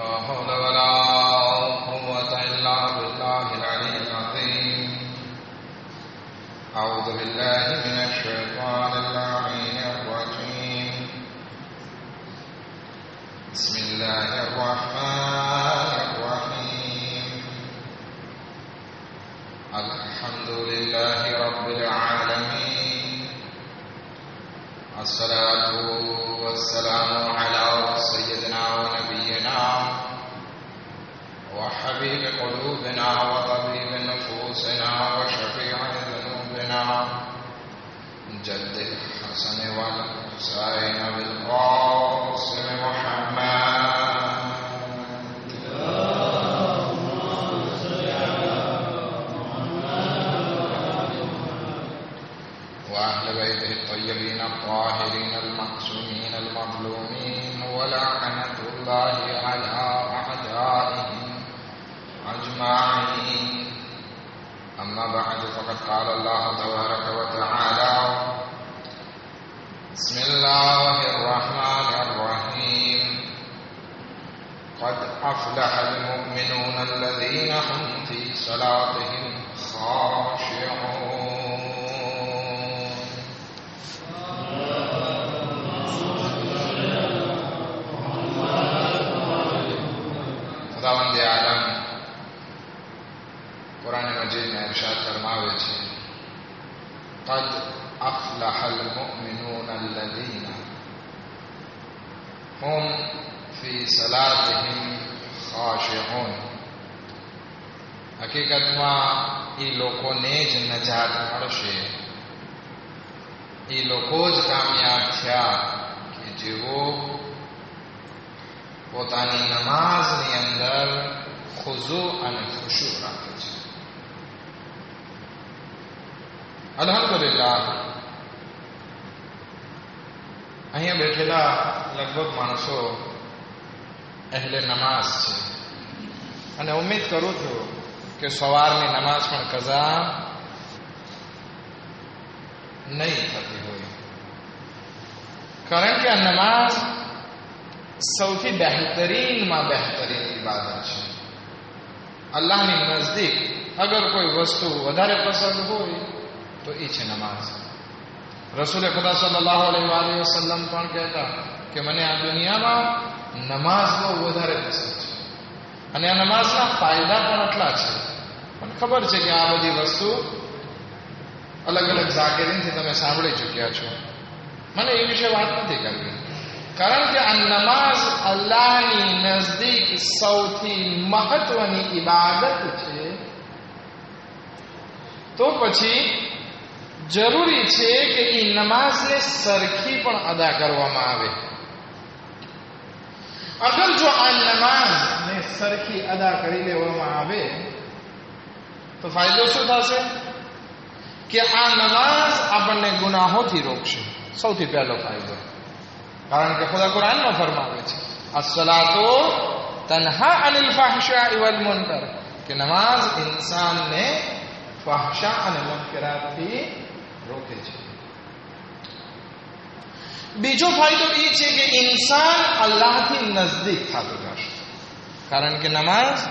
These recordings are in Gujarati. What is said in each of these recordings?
حول ولا قوة إلا بالله العلي العظيم. أعوذ بالله من الشيطان اللعين الرجيم. بسم الله الرحمن الرحيم. الحمد لله رب العالمين. الصلاة والسلام على سيدنا ونبينا وحبيب قلوبنا وطبيب نفوسنا وشفيع ذنوبنا جد الحسن والحسين بالقاسم محمد وأهل بيته الطيبين الطاهرين المعصومين المظلومين ولعنة الله على أعدائهم أجمعين. أما بعد فقد قال الله تبارك وتعالى: بسم الله الرحمن الرحيم. قد أفلح المؤمنون الذين هم في صلاتهم خاشعون. खुदावंद आलम कुरान मजीद में इरशाद फरमावे छे: قد أفلح المؤمنون الذين هم في صلاتهم خاشعون. હકીકતમાં એ લોકોને જ નજાત મળશે, એ લોકો જ કામયાબ થયા કે જેઓ પોતાની નમાઝની અંદર ખુશુ અને ખુશુ રાખે છે. અલ્હમ્દુલિલ્લાહ, અહીંયા બેઠેલા લગભગ માણસો અહેલે નમાઝ છે અને ઉમ્મીદ કરું છું કે સવારની નમાઝ પણ કઝા નહીં થતી હોય, કારણ કે આ નમાઝ સૌથી બહેતરીનમાં બહેતરીન ઇબાદત છે. અલ્લાહની નજદીક અગર કોઈ વસ્તુ વધારે પસંદ હોય તો એ છે નમાઝ. રસૂલે ખુદા સલ્લલ્લાહુ અલૈહિ વસલ્લમ પણ કહેતા કે મને આ દુનિયામાં નમાઝ બહુ વધારે પસંદ છે અને આ નમાઝના ફાયદા પણ એટલા છે. પણ ખબર છે કે આ બધી વસ્તુ અલગ અલગ ઝાકીરીનથી તમે સાંભળી ચૂક્યા છો, મને એ વિશે વાત નથી કરવી, કારણ કે આ નમાઝ અલ્લાહની નજદીક સૌથી મહત્વની ઇબાદત છે. તો પછી જરૂરી છે કે એ નમાઝને સરખી પણ અદા કરવામાં આવે. અગર જો આ નમાઝને સરખી અદા કરી લેવામાં આવે તો ફાયદો શું થશે કે આ નમાઝ આપણને ગુનાહોથી રોકશે. સૌથી પહેલો ફાયદો, કારણ કે ખુદા કુરાનમાં ફરમાવે છે: અસ્સલાતો તન્હા અનિલ ફહશાઈ વલ મુનકર, કે નમાઝ ઇન્સાનને ફહશા અને મુનકરાતથી રોકે છે. બીજો ફાયદો એ છે કે ઇન્સાન અલ્લાહથી નજદીક થતો જશે, કારણ કે નમાઝ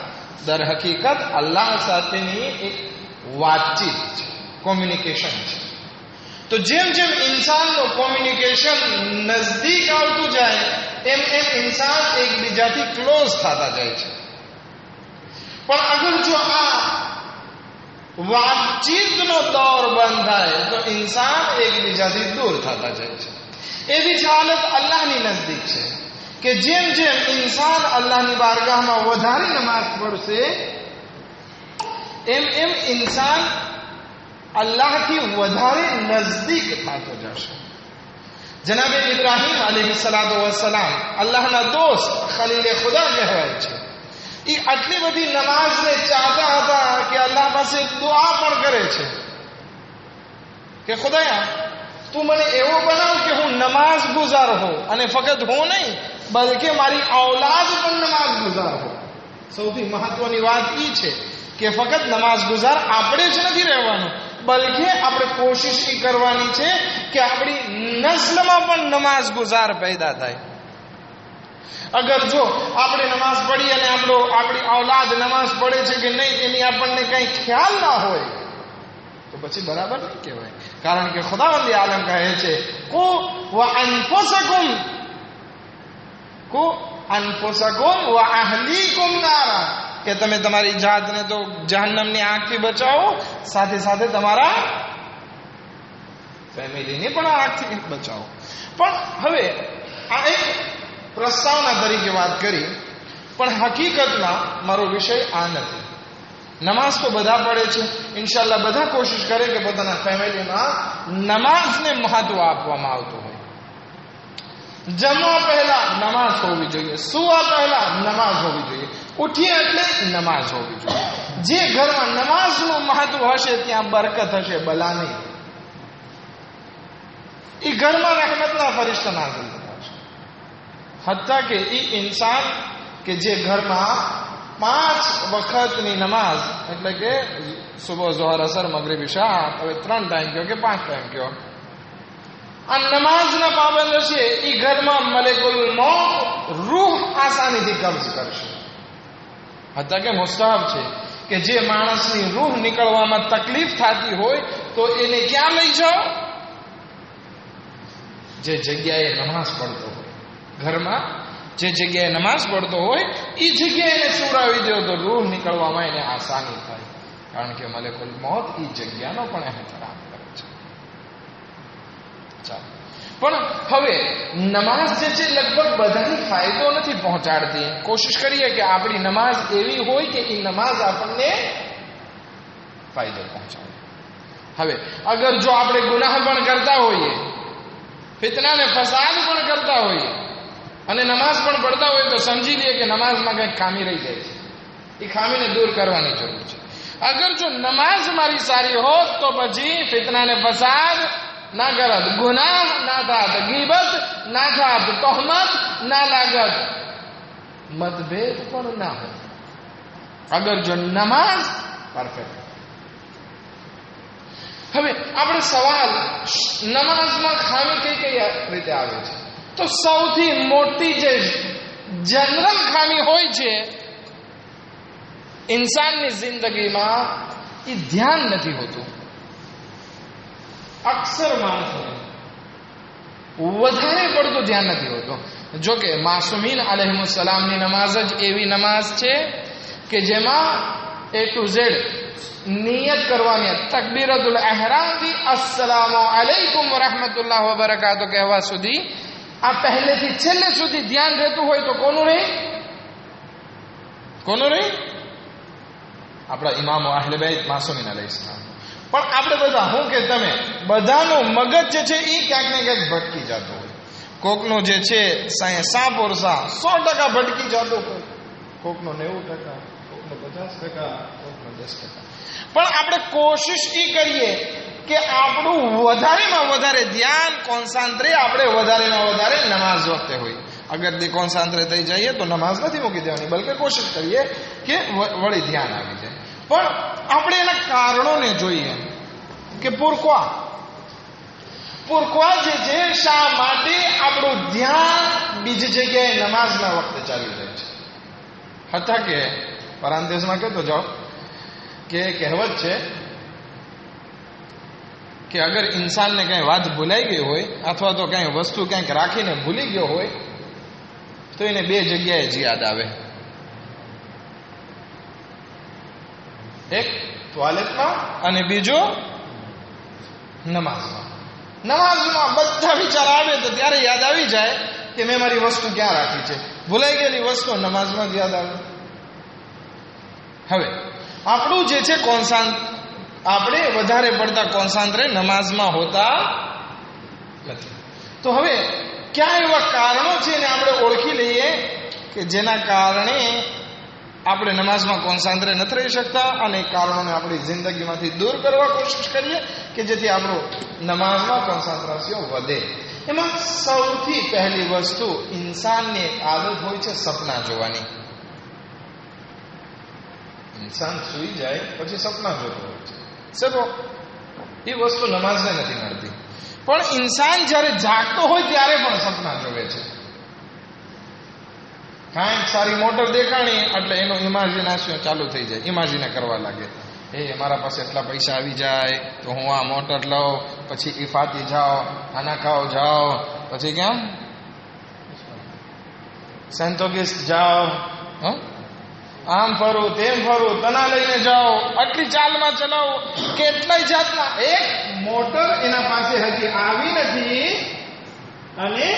દર હકીકત અલ્લાહ સાથેની એક વાતચીત છે, કોમ્યુનિકેશન છે. તો જેમ જેમ ઇન્સાનનું કોમ્યુનિકેશન નજદીક આવતું જાય એમ એમ ઇન્સાન એકબીજાથી ક્લોઝ થતા જાય છે. પણ અગર જો આ વાતચીતનો દોર બંધ થાય તો ઇન્સાન એકબીજાથી દૂર થતા જાય છે. એવી જ હાલત અલ્લાહની નજદીક છે કે જેમ જેમ ઇન્સાન અલ્લાહની બારગાહમાં વધારે નમાઝ પડશે એમ એમ ઇન્સાન અલ્લાહથી વધારે નજદીક થતો જશે. જનાબે ઇબ્રાહીમ અલૈહિસ્સલાતુ વસ્સલામ, અલ્લાહના દોસ્ત, ખલીલે ખુદા કહેવાય છે, એ આટલી બધી નમાઝને ચાહતા હતા કે અલ્લાહ પાસે દુઆ પણ કરે છે કે ખુદાયા તું મને એવો બનાવ કે હું નમાઝ ગુજાર હો, અને ફક્ત હું નહીં બલકે મારી ઔલાદ પણ નમાઝ ગુજાર હો. સૌથી મહત્વની વાત એ છે કે ફક્ત નમાઝ ગુજાર આપણે જ નથી રહેવાનું, બલકે આપણે કોશિશ એ કરવાની છે કે આપણી નસ્લમાં પણ નમાઝ ગુજાર પેદા થાય. અગર જો આપણે નમાઝ પડી અને આપણી ઔલાદ નમાઝ પડે છે કે નહીં એની આપણને કંઈ ખ્યાલ ના હોય તો પછી બરાબર નહીં કહેવાય. કારણ કે ખુદાવંદ આલમ કહે છે કુ અનફુસકુમ વ અહલીકુમ નારા, કે તમે તમારી જાતને તો જહન્નમની આગથી બચાવો, સાથે સાથે તમારા ફેમિલીને પણ આગથી બચાવો. પણ હવે આ એક પ્રસ્તાવના તરીકે વાત કરી, પણ હકીકતમાં મારો વિષય આ નથી. નમાઝ તો બધા પડે છે, ઇન્શાલ્લાહ બધા કોશિશ કરે કે પોતાના ફેમિલીમાં નમાઝને મહત્વ આપવામાં આવતું હોય. જમવા પહેલા નમાઝ હોવી જોઈએ, સુવા પહેલા નમાઝ હોવી જોઈએ, ઉઠીએ એટલે નમાઝ હોવી જોઈએ. જે ઘરમાં નમાઝનું મહત્વ હશે ત્યાં બરકત હશે, બલા નહીં. એ ઘરમાં રહેમતના ફરિશ્તા નાઝિલ થતા હશે. હત્તા કે એ ઇન્સાન કે જે ઘરમાં 5 વખતની નમાઝ, એટલે કે સુબહ, ઝોહર, અસર, મગરિબ, ઇશા, હવે 3 ટાઈમ કયો કે 5 ટાઈમ કયો, આ નમાઝના પાબંદ હશે, એ ઘરમાં મલેકુલ મૌત રૂહ આસાનીથી કબ્જ કરશે. હત્તા કે મુસ્તાહબ છે કે જે માણસની રૂહ નીકળવામાં તકલીફ થતી હોય તો એને ક્યાં લઈ જાઓ? જે જગ્યાએ નમાઝ પડતો હોય, ઘરમાં જે જગ્યાએ નમાઝ પડતો હોય એ જગ્યાએ એને સુરાવી દો તો રૂહ નીકળવામાં એને આસાની થાય. કારણ કે મલેકુલ મૌત એ જગ્યાનો પણ એહતરામ કરે છે. ચાલો, પણ હવે નમાઝ જે છે લગભગ બધાને ફાયદો નથી પહોંચાડતી. કોશિશ કરીએ કે આપણી નમાઝ એવી હોય કે એ નમાઝ આપણને ફાયદો પહોંચાડે. હવે અગર જો આપણે ગુનાહ પણ કરતા હોઈએ, ફિતના ને ફસાદ પણ કરતા હોઈએ અને નમાઝ પણ પડતા હોય તો સમજી લઈએ કે નમાઝમાં કંઈક ખામી રહી જાય છે. એ ખામીને દૂર કરવાની જરૂર છે. અગર જો નમાઝ મારી સારી હોત તો પછી ફિતના ને ફસાદ ના કરત, ગુનાહ ના થાત, ગીબત ના થાત, તોહમત ના લાગત, મતભેદ પણ ના હોત. અગર જો નમાઝ પરફેક્ટ. હવે આપણે સવાલ, નમાઝમાં ખામી કઈ કઈ રીતે આવે છે? તો સૌથી મોટી જે જનરલ ખામી હોય છે ઇન્સાનની જિંદગીમાં, એ ધ્યાન નથી હોતું. અક્સર માણસોને વધારે પડતું ધ્યાન નથી હોતું. જો કે માસુમીન અલૈહિસ્સલામની નમાઝ જ એવી નમાઝ છે કે જેમાં A to Z નિયત કરવાની, તકબીરતુલ અહેરામથી અસ્સલામુ અલૈકુમ વરહમતુલ્લાહ વબરકાતુહ કહેવા સુધી, આ પહેલેથી છેલ્લે સુધી ધ્યાન રહેતું હોય તો કોનું રહે? કોનું રહે? આપણા ઇમામો અહલે બેત માસુમીન અલૈહિસ્સલામ. પણ આપણે બધા, હું કે તમે બધાનું મગજ જે છે એ ક્યાંક ને ક્યાંક ભટકી જતો હોય. કોકનો જે છે 100% 100% ભટકી જતો હોય, કોકનો 90%, કોકનો 50%, કોકનો 10%. પણ આપણે કોશિશ એ કરીએ કે આપણું વધારેમાં વધારે ધ્યાન, કોન્સન્ટ્રે આપણે વધારેમાં વધારે નમાઝ વખતે હોય. અગર તે કોન્સન્ટ્રે થઈ જઈએ તો નમાઝ નથી મૂકી દેવાની, બલકે કોશિશ કરીએ કે વળી ધ્યાન આવી જાય. પણ આપણે એના કારણોને જોઈએ કે pourquoi જે છે, શા માટે આપણું ધ્યાન બીજી જગ્યાએ નમાઝના વખતે ચાલી જાય છે. હતા કે પરાંતેશમાં કહેતો જાઓ કે કહેવત છે કે અગર ઇન્સાનને કંઈ વાત ભૂલાઈ ગઈ હોય અથવા તો કંઈ વસ્તુ ક્યાંક રાખીને ભૂલી ગયો હોય તો એને 2 જગ્યાએ જ યાદ આવે. એક ટોયલેટમાં અને બીજો નમાઝમાં. નમાઝમાં બધા વિચાર આવે તો ત્યારે યાદ આવી જાય કે મેં મારી વસ્તુ ક્યાં રાખી છે. ભૂલાઈ ગયેલી વસ્તુ નમાઝમાં જ યાદ આવે. હવે આપણું જે છે આપણે વધારે પડતા કોન્સન્ટ્રે નમાઝમાં હોતા નથી. તો હવે ક્યાં એવા કારણો છે ને આપણે ઓળખી લઈએ કે જેના કારણે આપણે નમાઝમાં કોન્સન્ટ્રે નથી રહી શકતા, અને કારણોને આપણી જિંદગીમાંથી દૂર કરવા કોશિશ કરીએ કે જેથી આપણું નમાઝમાં કોન્સન્ટ્રેશન વધે. એમાં સૌથી પહેલી વસ્તુ, ઇન્સાનની એક આદત હોય છે સપના જોવાની. ઇન્સાન સૂઈ જાય પછી સપના જોતો હોય છે. સબો એ વસ્તુ નમાઝને નથી મળતી. પણ ઇન્સાન જ્યારે જાગતો હોય ત્યારે પણ સપના જોવે છે. કાંઈક સારી મોટર દેખાણી એટલે એનું ઇમેજિનેશન ચાલુ થઈ જાય, ઇમેજિને કરવા લાગે, મારા પાસે એટલા પૈસા આવી જાય તો હું આ મોટર લઉં, પછી ઇફાતી જાઓ, ખાના ખાઓ જાઓ, પછી ક્યાં સેન્ટોગિસ જાઓ, આમ ફરું તેમ ફરું, તના લઈને જાઓ, આટલી ચાલમાં ચલાવો, કેટલાય જાતના. એક મોટર એના પાસે હજી આવી નથી અને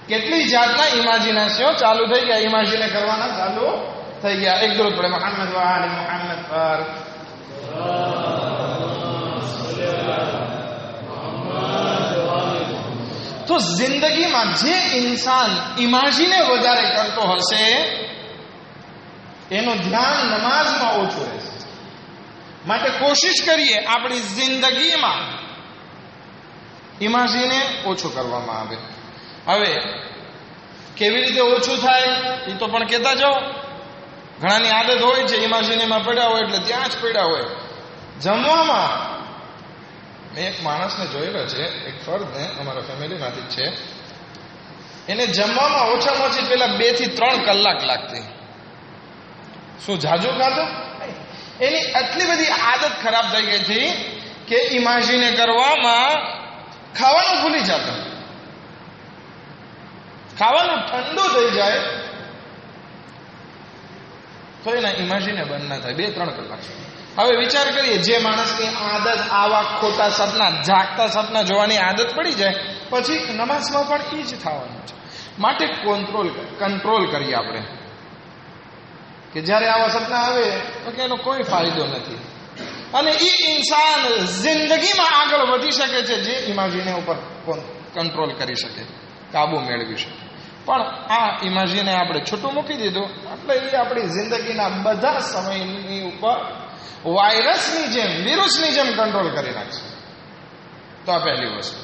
કેટલી જાતના ઇમેજિનેશન ચાલુ થઈ ગયા, ઇમેજિને કરવાના ચાલુ થઈ ગયા. એક દૂર પડે મોહમ્મદ વાલે મોહમ્મદ પર. તો જિંદગીમાં જે ઇન્સાન ઇમેજિને વધારે કરતો હશે એનું ધ્યાન નમાઝમાં ઓછું રહેશે. માટે કોશિશ કરીએ આપણી જિંદગીમાં ઇમેજિને ઓછું કરવામાં આવે. હવે કેવી રીતે ઓછું થાય એ તો પણ કહેતા જાઓ. ઘણાની આદત હોય છે ઇમેજિનેમાં પડ્યા હોય એટલે ત્યાં જ પડ્યા હોય. જમવામાં મેં એક માણસને જોયેલો છે, એક ફર્દને, અમારા ફેમિલીમાંથી જ છે, એને જમવામાં ઓછામાં ઓછી પેલા 2 થી 3 કલાક લાગતી. શું જાજુ ખાધું? એની આટલી બધી આદત ખરાબ થઈ ગઈ હતી કે ઇમેજિને કરવામાં ખાવાનું ભૂલી જતો. ખાવાનું ઠંડુ થઈ જાય તો એના ઇમેજિને બંધ ના થાય 2-3 કલાક. હવે વિચાર કરીએ, જે માણસની આદત આવા ખોટા સપના, જાગતા સપના જોવાની આદત પડી જાય પછી નમાઝમાં પણ એ જ થવાનું છે. માટે કંટ્રોલ કરીએ આપણે કે જ્યારે આવા સપના આવે તો કે એનો કોઈ ફાયદો નથી. અને એ ઇન્સાન જિંદગીમાં આગળ વધી શકે છે જે ઇમેજિને ઉપર કંટ્રોલ કરી શકે, કાબુ મેળવી શકે. પણ આ ઇમેજિને આપણે છૂટું મૂકી દીધું એટલે એ આપણી જિંદગીના બધા સમયની ઉપર વાયરસની જેમ, વિરુસની જેમ કંટ્રોલ કરી નાખશે. તો આ પહેલી વસ્તુ.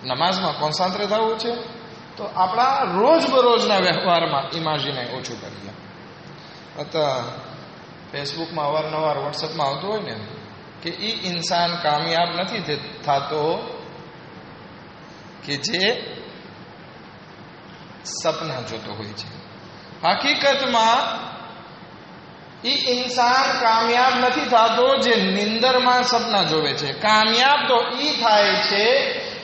નમાઝમાં કોન્સન્ટ્રેટ થવું છે તો આપણા રોજબરોજના વ્યવહારમાં ઇમેજિને ઓછું કરીએ. ફેસબુકમાં અવારનવાર, વોટ્સઅપમાં આવતું હોય ને કે એ ઇન્સાન કામયાબ નથી થતો કે જે સપના જોતો હોય છે. હકીકતમાં એ ઇન્સાન કામયાબ નથી થતો જે નિંદરમાં સપના જોવે છે. કામયાબ તો એ થાય છે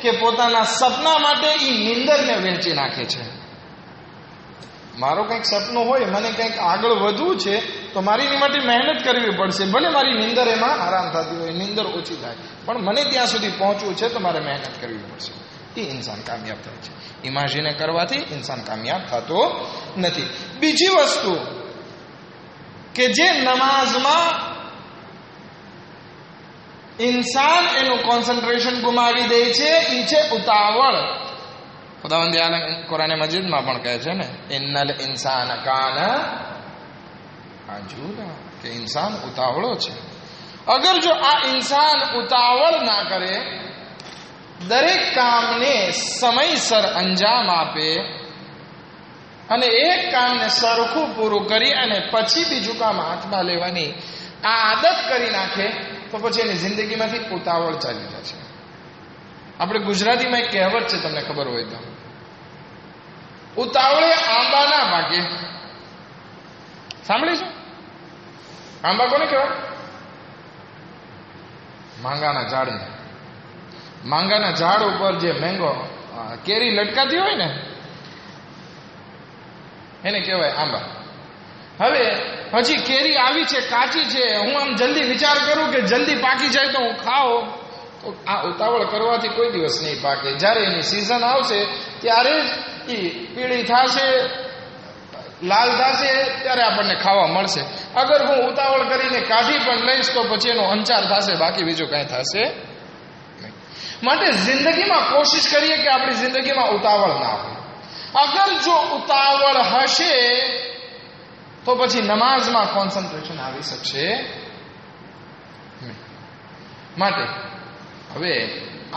કે પોતાના સપના માટે એ નિંદરને વહેંચી નાખે છે. મારું કંઈક સપનું હોય, મને કંઈક આગળ વધવું છે તો મારી એની માટે મહેનત કરવી પડશે. ભલે મારી નિંદર એમાં આરામ થતી હોય, નિંદર ઓછી થાય, પણ મને ત્યાં સુધી પહોંચવું છે તો મારે મહેનત કરવી પડશે. એ ઇન્સાન કામયાબ થાય છે. ઇમેજિને કરવાથી ઇન્સાન કામયાબ થતો નથી. બીજી વસ્તુ કે જે નમાઝમાં ઇન્સાન એનું કોન્સન્ટ્રેશન ગુમાવી દે છે એ છે ઉતાવળ. ખુદાવંદ આલમ કુરાન મજીદમાં પણ કહે છે ને, ઇન્નલ ઇન્સાન કાન આજૂલા, કે ઇન્સાન ઉતાવળો છે. અગર જો આ ઇન્સાન ઉતાવળ ના કરે, દરેક કામને સમયસર અંજામ આપે અને એક કામને સરખું પૂરું કરી અને પછી બીજું કામ હાથમાં લેવાની આદત કરી નાખે તો પછી એની જિંદગીમાંથી ઉતાવળ ચાલી જશે. આપણે ગુજરાતીમાં એક કહેવત છે, તમને ખબર હોય તો, ઉતાવળે આંબા ના પાકે. સાંભળી છે? આંબા કોને કહેવાય? માંગાના ઝાડને. માંગાના ઝાડ ઉપર જે મેંગો, કેરી લટકાતી હોય ને એને કહેવાય આંબા. હવે હજી કેરી આવી છે, કાચી છે, હું આમ જલ્દી વિચાર કરું કે જલ્દી પાકી જાય તો હું ખાઉં, તો આ ઉતાવળ કરવાથી કોઈ દિવસ નહીં પાકે. જ્યારે એની સિઝન આવશે ત્યારે જ એ પીળી થશે, લાલ થશે, ત્યારે આપણને ખાવા મળશે. અગર હું ઉતાવળ કરીને કાઢી પણ લઈશ તો પછી એનો અંચાર થશે, બાકી બીજું કાંઈ થશે નહીં. માટે જિંદગીમાં કોશિશ કરીએ કે આપણી જિંદગીમાં ઉતાવળ ના હોય. અગર જો ઉતાવળ હશે તો પછી નમાઝમાં કોન્સન્ટ્રેશન આવી શકશે નહીં. માટે હવે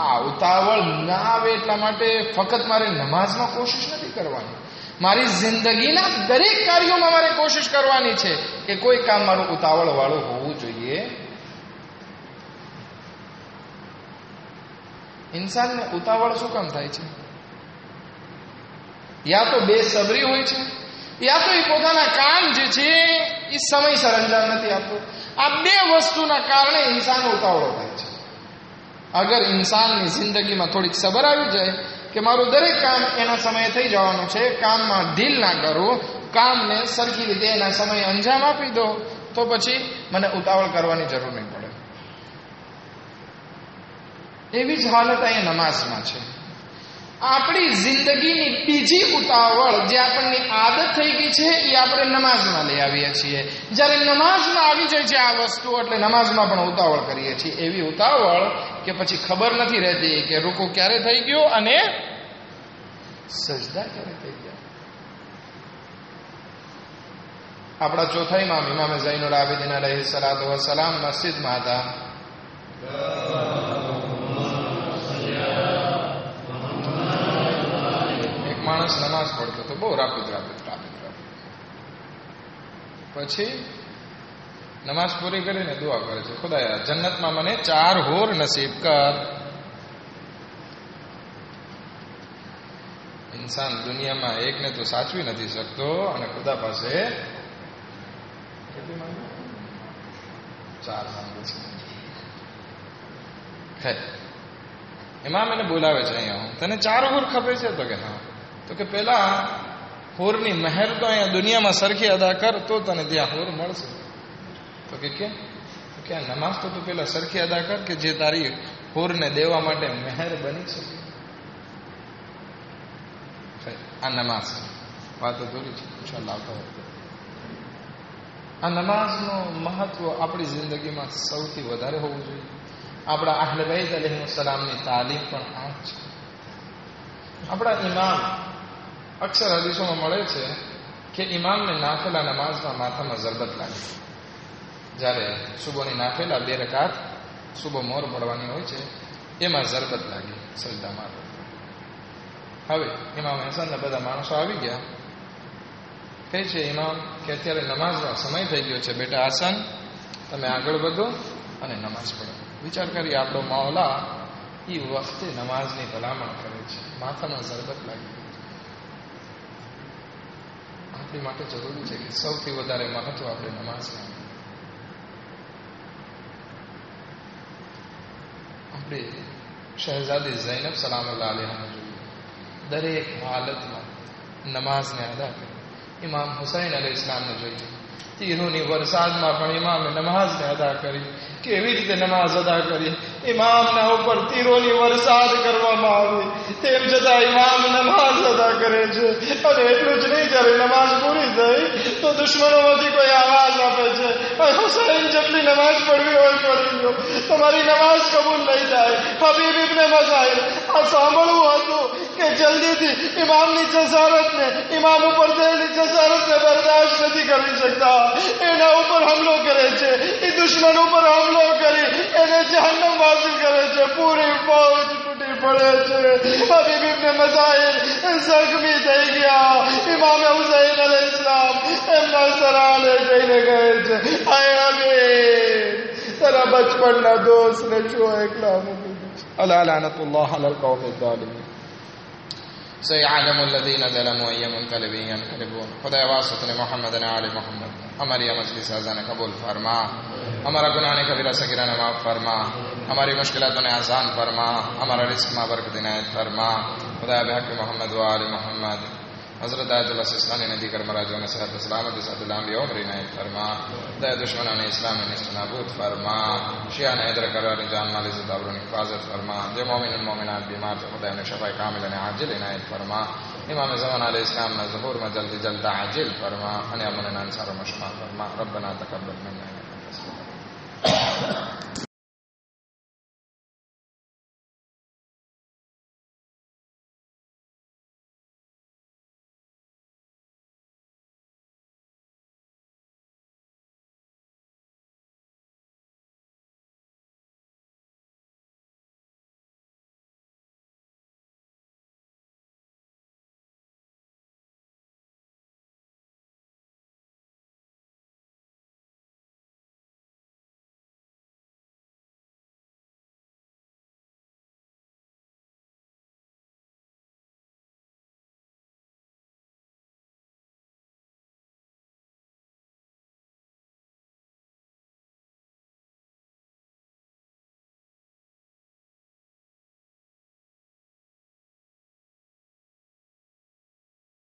આ ઉતાવળ ના આવે એટલા માટે ફક્ત મારે નમાઝમાં કોશિશ નથી કરવાની, મારી જિંદગીના દરેક કાર્યોમાં મારે કોશિશ કરવાની છે કે કોઈ કામ મારું ઉતાવળ વાળું હોવું જોઈએ. ઇન્સાનને ઉતાવળ શું કામ થાય છે? યા તો બેસબરી હોય છે, યા તો એ પોતાના કામ જે છે એ સમયસર અંજામ નથી આપતો. આ બે વસ્તુના કારણે ઇન્સાન ઉતાવળો થાય છે. અગર ઇન્સાનની જિંદગીમાં થોડીક સબર આવી જાય કે મારું દરેક કામ એના સમયે થઈ જવાનું છે, કામમાં ઢીલ ના કરું, કામને સરખી રીતે એના સમયે અંજામ આપી દો, તો પછી મને ઉતાવળ કરવાની જરૂર નહીં પડે. એવી જ હાલત અહીંયા નમાઝમાં છે. આપણી જિંદગીની બીજી ઉતાવળ જે આપણને આદત થઈ ગઈ છે એ આપણે નમાઝમાં લઈ આવીએ છીએ. જ્યારે નમાઝમાં આવી જાય છે આ વસ્તુ એટલે નમાઝમાં પણ ઉતાવળ કરીએ છીએ. એવી ઉતાવળ કે પછી ખબર નથી રહેતી કે રૂકુ ક્યારે થઈ ગયો અને સજદા ક્યારે થઈ ગયા. આપણા ચોથા ઇમામ ઝૈનુલ આબિદીન અલૈહિ સલાતુ વસલામ મસ્જિદમાં હતા. માણસ નમાઝ પડતો તો બહુ રાપિદ. પછી નમાઝ પૂરી કરીને દુઆ કરે છે, ખુદાયા જન્નતમાં મને 4 હોર નસીબ કર. ઇન્સાન દુનિયામાં એકને તો સાચવી નથી શકતો અને ખુદા પાસે કેટલી માંગે? 4 માંગે છે. ઇમામ એને બોલાવે છે, અહીંયા તને 4 હોર ખપે છે? તો કે હા. તો કે પેલા હોરની મહેર તો અહીંયા દુનિયામાં સરખી અદા કર તો તને ત્યાં હોર મળશે. તો કે નમાઝ તો તું પેલા સરખી અદા કર કે જે તારી હોરને દેવા માટે મહેર બની શકે. આ નમાઝ વાત અધૂરી છે, ઇન્શાઅલ્લાહ આવતા હોય. આ નમાઝનું મહત્વ આપણી જિંદગીમાં સૌથી વધારે હોવું જોઈએ. આપણા અહલે બૈત અલૈહિસ્સલામની તાલીમ પણ આ જ છે. આપણા ઇમામ અક્ષર હદીસોમાં મળે છે કે ઇમામને નાફિલા નમાઝમાં માથામાં ઝરબત લાગી. જ્યારે સુબહની નાફિલા 2 રકાત સુબહ મોર પડવાની હોય છે, એમાં ઝરબત લાગી સજદામાં. હવે ઇમામ હસનના બધા માણસો આવી ગયા, કહે છે ઇમામ કે અત્યારે નમાઝનો સમય થઈ ગયો છે, બેટા હસન તમે આગળ વધો અને નમાઝ પઢો. વિચાર કરી આપણો મૌલા એ વખતે નમાઝની ભલામણ કરે છે, માથામાં ઝરબત લાગી. આપણી માટે જરૂરી છે કે સૌથી વધારે મહત્વ આપણે નમાઝમાં. આપણે શહેઝાદી ઝૈનબ સલામુલ્લાહ અલૈહાને જોઈએ, દરેક હાલતમાં નમાઝને અદા કરી. ઇમામ હુસૈન અલૈહિસ સલામને જોઈએ, તીરોની વરસાદમાં પણ ઇમામે નમાઝને અદા કરી. કેવી રીતે નમાઝ અદા કરી? ઇમામના ઉપર તીરોની વરસાદ કરવામાં આવી, તેમ છતાં ઇમામ નમાઝ અદા કરે છે. અને એટલું જ નહીં, જ્યારે નમાઝ પૂરી થઈ તો દુશ્મનોમાંથી કોઈ આવાજ આપે છે, હુસૈન જેટલી નમાઝ પડવી હોય પડી ગયો, તમારી નમાઝ કબૂલ નહીં થાય. હબીબ ઇબ્ને મઝાહિર આ સાંભળવું હતું કે જલ્દીથી ઇમામની જસારતને, ઇમામ ઉપર થયેલી જસારતને બરદાશ્ત નથી કરી શકતા, એના ઉપર હુમલો કરે છે, એ દુશ્મન ઉપર હુમલો કરી એને જહન્નમ વાસિલ કરે છે. પૂરી ફૌજ તૂટી પડે છે. હબીબ ઇબ્ને મઝાહિર જખ્મી થઈ ગયા. ઇમામ હુસૈન અલૈહિસ્સલામ એમના સરાને જઈને કહે છે, આય હબીબ તારા બચપનના દોસ્તને શું એકલા મૂકી દીધો. અલા લાનતુલ્લાહ અલલ કૌમિ ઝાલિમીન. سيعلم الذين ظلموا أي منقلب ينقلبون. خدا واسط نے محمد نے آل محمد ہماری مجلس اذان قبول فرما, ہمارا گناہ کبیرہ صغیرہ معاف فرما, ہماری مشکلاتوں نے آسان فرما, ہمارا رزق میں برکت عنایت فرما. خدا بحق محمد و آل محمد حضرت آیت اللہ سستانی نے دیگر مراجعوں نے صحت و سلامت صحت الانبیاء عمر عنایت فرما. خدا دشمنان اسلام نے نابود فرما. شیعہ نے ادر قرار جان مال عزت آبرو کی حفاظت فرما. جو مومن المومنات بیمار سے خدا نے شفا کامل نے عاجل عنایت فرما. امام زمان علیہ السلام نے ظہور میں جلد جلد عاجل فرما. ان امن انصار و مشمع فرما. ربنا تقبل منا انک انت السمیع